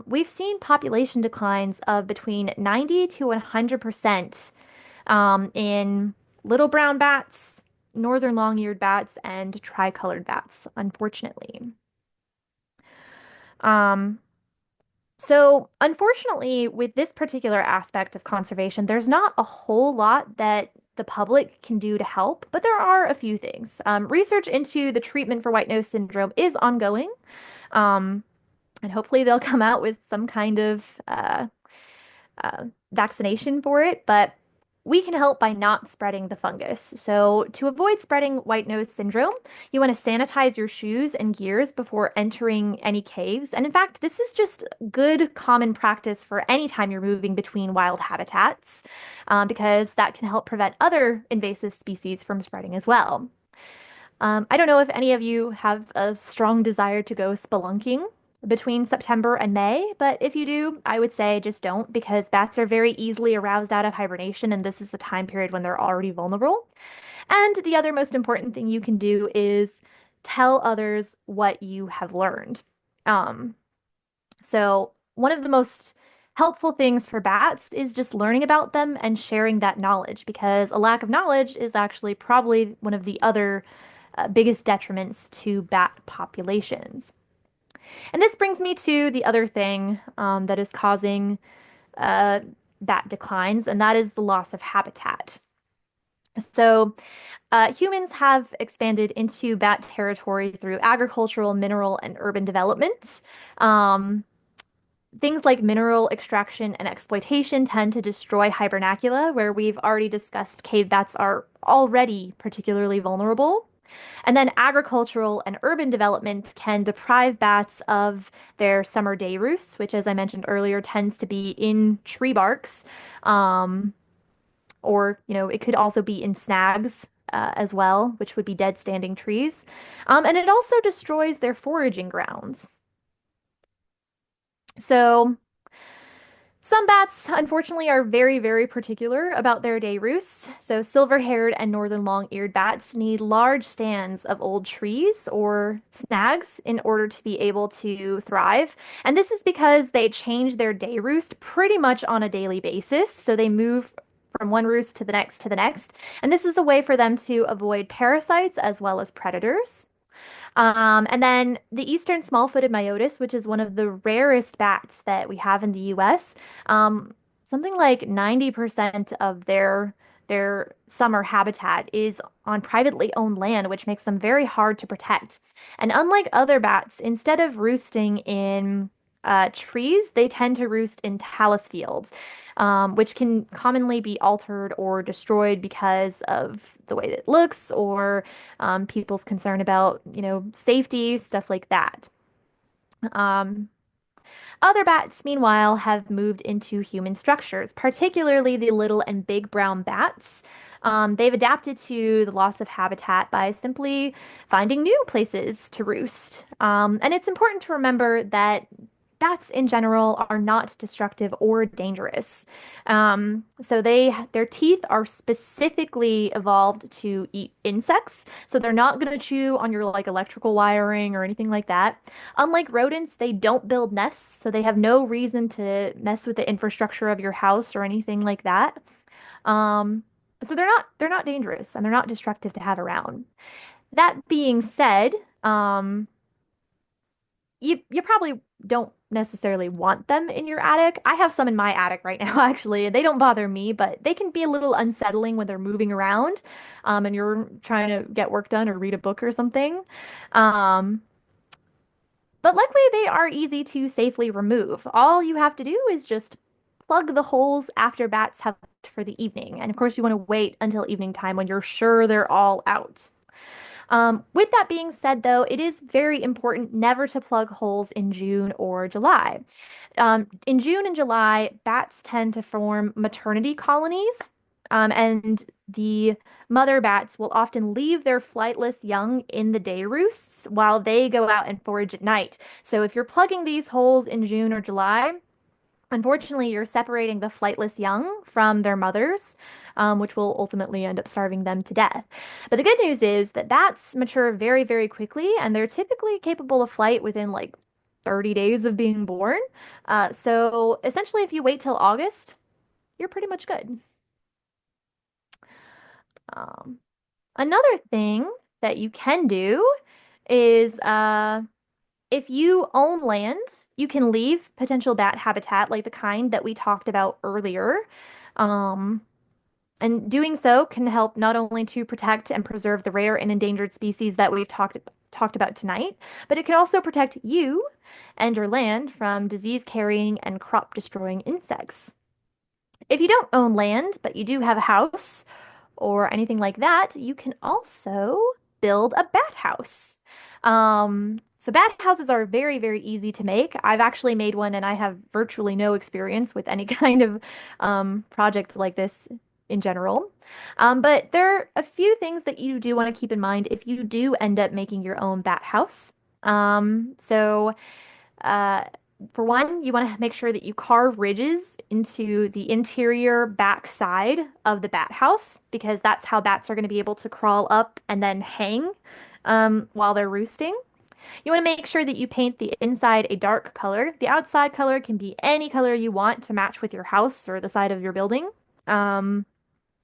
we've seen population declines of between 90 to 100% in little brown bats, northern long-eared bats, and tricolored bats, unfortunately. Um, So, unfortunately, with this particular aspect of conservation, there's not a whole lot that the public can do to help, but there are a few things. Research into the treatment for white nose syndrome is ongoing, um, and hopefully they'll come out with some kind of vaccination for it, but we can help by not spreading the fungus. So, to avoid spreading white nose syndrome, you want to sanitize your shoes and gears before entering any caves. And in fact, this is just good common practice for any time you're moving between wild habitats, because that can help prevent other invasive species from spreading as well. I don't know if any of you have a strong desire to go spelunking between September and May, but if you do, I would say just don't because bats are very easily aroused out of hibernation, and this is a time period when they're already vulnerable. And the other most important thing you can do is tell others what you have learned. Um, so one of the most helpful things for bats is just learning about them and sharing that knowledge because a lack of knowledge is actually probably one of the other biggest detriments to bat populations. And this brings me to the other thing that is causing uh, bat declines, and that is the loss of habitat. So, humans have expanded into bat territory through agricultural, mineral, and urban development. Um, Things like mineral extraction and exploitation tend to destroy hibernacula, where we've already discussed cave bats are already particularly vulnerable. And then agricultural and urban development can deprive bats of their summer day roosts, which, as I mentioned earlier, tends to be in tree barks. Um, or, it could also be in snags as well, which would be dead standing trees. And it also destroys their foraging grounds. So, some bats, unfortunately, are very, very particular about their day roosts. So, silver-haired and northern long-eared bats need large stands of old trees or snags in order to be able to thrive. And this is because they change their day roost pretty much on a daily basis. So, they move from one roost to the next to the next. And this is a way for them to avoid parasites as well as predators. And then the eastern small-footed myotis, which is one of the rarest bats that we have in the US, something like 90% of their summer habitat is on privately owned land, which makes them very hard to protect. And unlike other bats, instead of roosting in trees, they tend to roost in talus fields, which can commonly be altered or destroyed because of the way that it looks or people's concern about, safety, stuff like that. Um, Other bats, meanwhile, have moved into human structures, particularly the little and big brown bats. They've adapted to the loss of habitat by simply finding new places to roost. And it's important to remember that bats in general are not destructive or dangerous. So their teeth are specifically evolved to eat insects. So they're not going to chew on your like electrical wiring or anything like that. Unlike rodents, they don't build nests, so they have no reason to mess with the infrastructure of your house or anything like that. Um, so they're not dangerous and they're not destructive to have around. That being said, you probably don't necessarily want them in your attic. I have some in my attic right now, actually. They don't bother me, but they can be a little unsettling when they're moving around, and you're trying to get work done or read a book or something. Um, but luckily, they are easy to safely remove. All you have to do is just plug the holes after bats have left for the evening. And of course, you want to wait until evening time when you're sure they're all out. With that being said, though, it is very important never to plug holes in June or July. In June and July, bats tend to form maternity colonies, and the mother bats will often leave their flightless young in the day roosts while they go out and forage at night. So if you're plugging these holes in June or July, unfortunately, you're separating the flightless young from their mothers, which will ultimately end up starving them to death. But the good news is that bats mature very, very quickly, and they're typically capable of flight within like 30 days of being born. So essentially, if you wait till August, you're pretty much good. Um, Another thing that you can do is if you own land, you can leave potential bat habitat like the kind that we talked about earlier. Um, and doing so can help not only to protect and preserve the rare and endangered species that we've talked about tonight, but it can also protect you and your land from disease-carrying and crop-destroying insects. If you don't own land, but you do have a house or anything like that, you can also build a bat house. So bat houses are very, very easy to make. I've actually made one and I have virtually no experience with any kind of project like this in general. But there are a few things that you do want to keep in mind if you do end up making your own bat house. So uh, for one, you want to make sure that you carve ridges into the interior back side of the bat house because that's how bats are going to be able to crawl up and then hang while they're roosting. You want to make sure that you paint the inside a dark color. The outside color can be any color you want to match with your house or the side of your building. Um,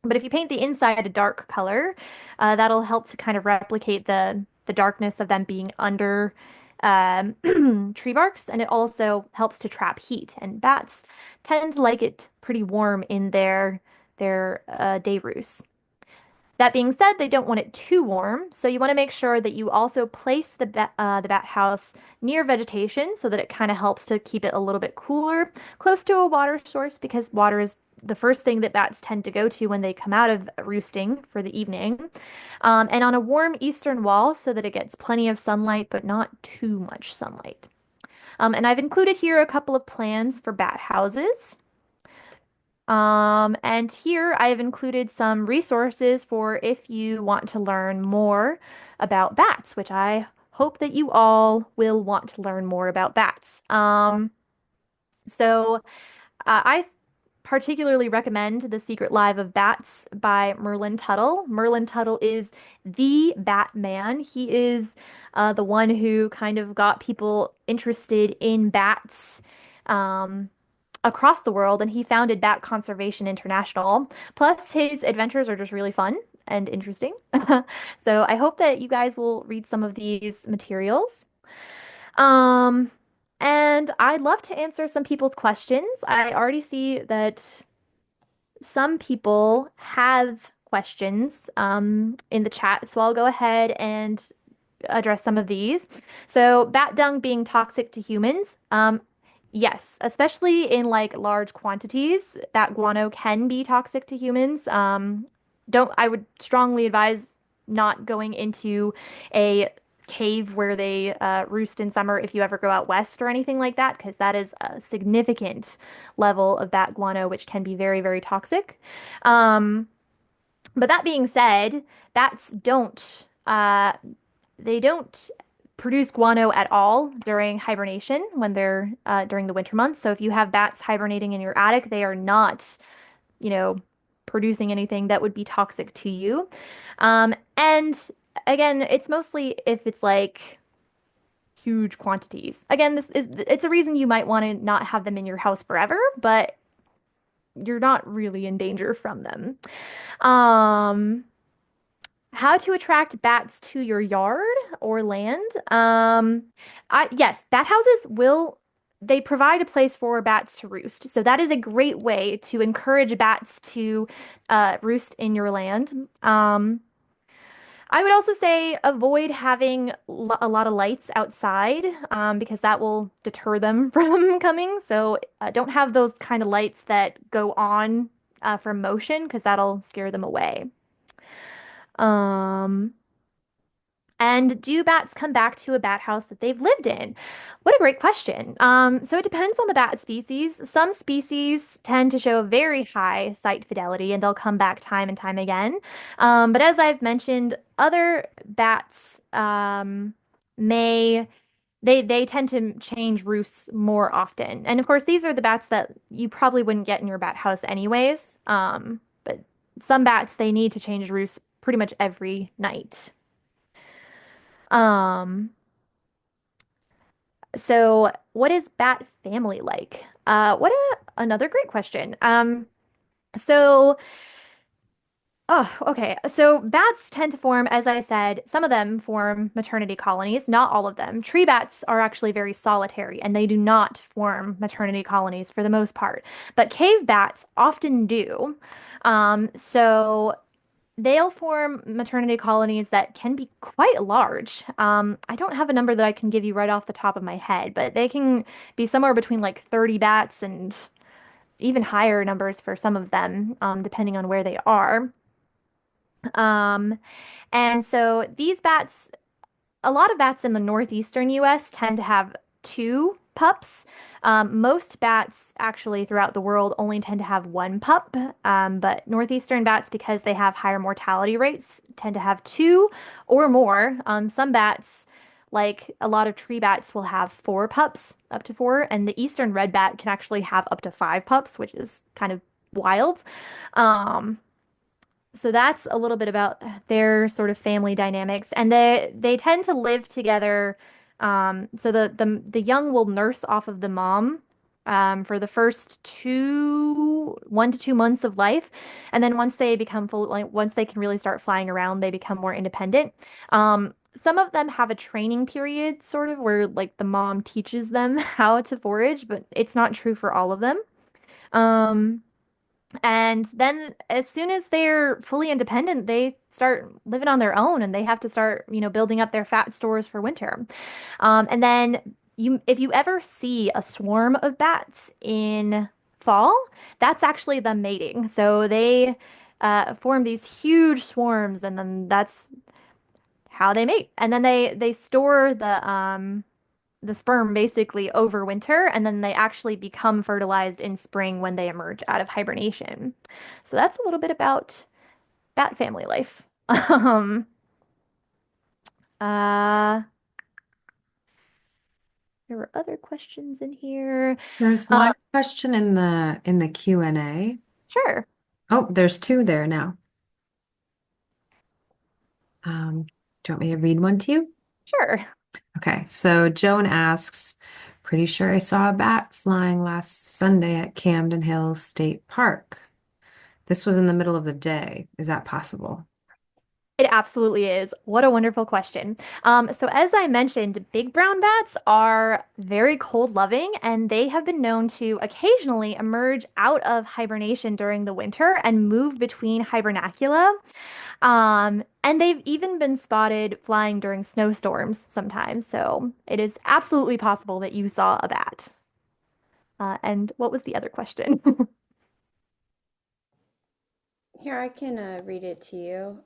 but if you paint the inside a dark color, that'll help to kind of replicate the darkness of them being under tree barks, and it also helps to trap heat. And bats tend to like it pretty warm in their day roosts. That being said, they don't want it too warm, so you want to make sure that you also place the bat house near vegetation so that it kind of helps to keep it a little bit cooler, close to a water source because water is the first thing that bats tend to go to when they come out of roosting for the evening. And on a warm eastern wall so that it gets plenty of sunlight, but not too much sunlight. And I've included here a couple of plans for bat houses. And here I have included some resources for if you want to learn more about bats, which I hope that you all will want to learn more about bats. So I particularly recommend The Secret Life of Bats by Merlin Tuttle. Merlin Tuttle is the Batman. He is the one who kind of got people interested in bats. Um, Across the world, and he founded Bat Conservation International. Plus, his adventures are just really fun and interesting. So I hope that you guys will read some of these materials. Um, and I'd love to answer some people's questions. I already see that some people have questions in the chat, so I'll go ahead and address some of these. So, bat dung being toxic to humans. Yes, especially in like large quantities, that guano can be toxic to humans. I would strongly advise not going into a cave where they roost in summer if you ever go out west or anything like that, because that is a significant level of bat guano, which can be very, very toxic. Um, but that being said, bats don't produce guano at all during hibernation when they're during the winter months. So if you have bats hibernating in your attic, they are not, you know, producing anything that would be toxic to you. And again, it's mostly if it's like huge quantities. Again, it's a reason you might want to not have them in your house forever, but you're not really in danger from them. Um, How to attract bats to your yard or land? Yes, bat houses they provide a place for bats to roost. So that is a great way to encourage bats to roost in your land. I would also say avoid having a lot of lights outside because that will deter them from coming. So don't have those kind of lights that go on from motion because that'll scare them away. Um, and do bats come back to a bat house that they've lived in? What a great question. So it depends on the bat species. Some species tend to show very high site fidelity and they'll come back time and time again. But as I've mentioned, other bats may they tend to change roosts more often. And of course, these are the bats that you probably wouldn't get in your bat house anyways. But some bats they need to change roosts pretty much every night. Um, so what is bat family like? Another great question. So Oh, okay. So bats tend to form, as I said, some of them form maternity colonies, not all of them. Tree bats are actually very solitary and they do not form maternity colonies for the most part. But cave bats often do. So they'll form maternity colonies that can be quite large. I don't have a number that I can give you right off the top of my head, but they can be somewhere between like 30 bats and even higher numbers for some of them, depending on where they are. Um, and so these bats, a lot of bats in the northeastern US tend to have two pups. Most bats actually throughout the world only tend to have one pup, but northeastern bats, because they have higher mortality rates, tend to have two or more. Some bats, like a lot of tree bats, will have four pups, up to four, and the eastern red bat can actually have up to five pups, which is kind of wild. Um, so that's a little bit about their sort of family dynamics, and they tend to live together. So the young will nurse off of the mom for the first 1 to 2 months of life, and then once they become full, like once they can really start flying around, they become more independent. Some of them have a training period, sort of where like the mom teaches them how to forage, but it's not true for all of them. Um, And then as soon as they're fully independent, they start living on their own and they have to start, building up their fat stores for winter. And then if you ever see a swarm of bats in fall, that's actually them mating. So they form these huge swarms, and then that's how they mate. And then they store the sperm basically over winter, and then they actually become fertilized in spring when they emerge out of hibernation. So that's a little bit about bat family life. Um, uh, there were other questions in here. There's Uh, one question in the Q&A. sure, Oh, there's two there now. Do you want me to read one to you? sure. Okay, so Joan asks, pretty sure I saw a bat flying last Sunday at Camden Hills State Park. This was in the middle of the day. Is that possible? It absolutely is. What a wonderful question. So as I mentioned, big brown bats are very cold loving, and they have been known to occasionally emerge out of hibernation during the winter and move between hibernacula. And they've even been spotted flying during snowstorms sometimes. So it is absolutely possible that you saw a bat. And what was the other question? Here, I can read it to you.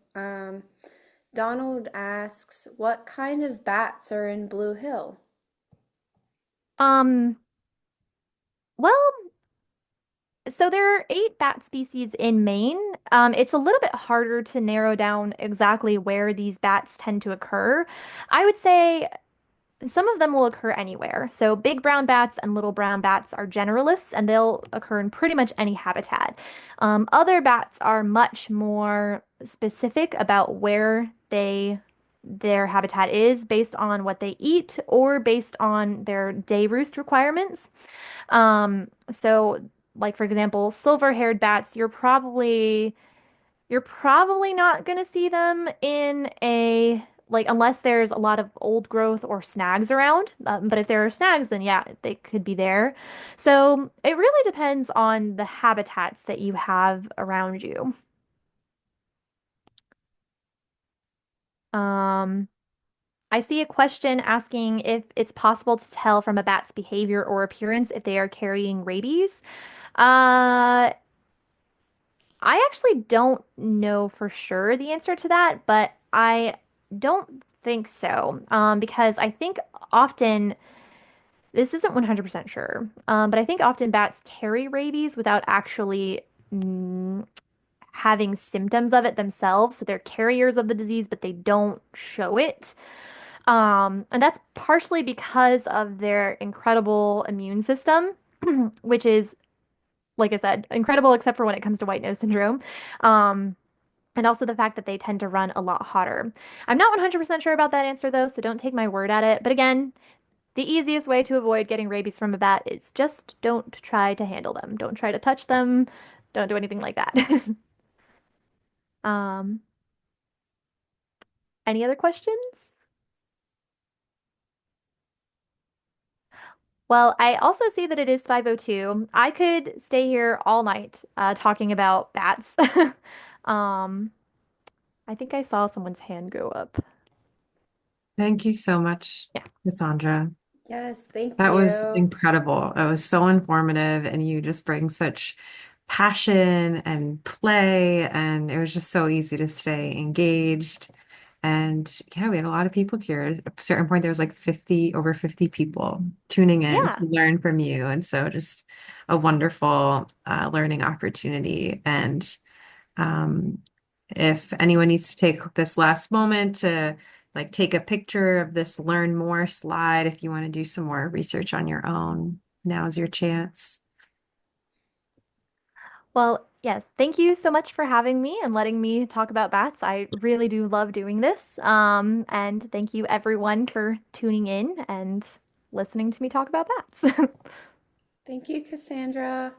Donald asks, what kind of bats are in Blue Hill? Um, well, so there are 8 bat species in Maine. It's a little bit harder to narrow down exactly where these bats tend to occur. I would say some of them will occur anywhere. So big brown bats and little brown bats are generalists, and they'll occur in pretty much any habitat. Other bats are much more specific about where their habitat is based on what they eat or based on their day roost requirements. So like for example, silver-haired bats, you're probably not going to see them in unless there's a lot of old growth or snags around. But if there are snags, then yeah, they could be there. So it really depends on the habitats that you have around you. Um, I see a question asking if it's possible to tell from a bat's behavior or appearance if they are carrying rabies. Uh, I actually don't know for sure the answer to that, but I don't think so. Because I think often, this isn't 100% sure, but I think often bats carry rabies without actually mm, having symptoms of it themselves. So they're carriers of the disease, but they don't show it. And that's partially because of their incredible immune system, which is, like I said, incredible except for when it comes to white nose syndrome. Um, and also the fact that they tend to run a lot hotter. I'm not 100% sure about that answer though, so don't take my word at it. But again, the easiest way to avoid getting rabies from a bat is just don't try to handle them. Don't try to touch them. Don't do anything like that. Um, any other questions? Well, I also see that it is 5:02. I could stay here all night talking about bats. Um, I think I saw someone's hand go up. Thank you so much, Yeah. Cassandra. Yes, thank That was you. incredible. It was so informative, and you just bring such passion and play, and it was just so easy to stay engaged. And yeah, we had a lot of people here. At a certain point, there was like over 50 people tuning in Yeah. to learn from you. And so just a wonderful learning opportunity. And um, if anyone needs to take this last moment to like take a picture of this learn more slide, if you want to do some more research on your own, now's your chance. Well, yes, thank you so much for having me and letting me talk about bats. I really do love doing this. And thank you everyone for tuning in and listening to me talk about bats. Thank you, Cassandra.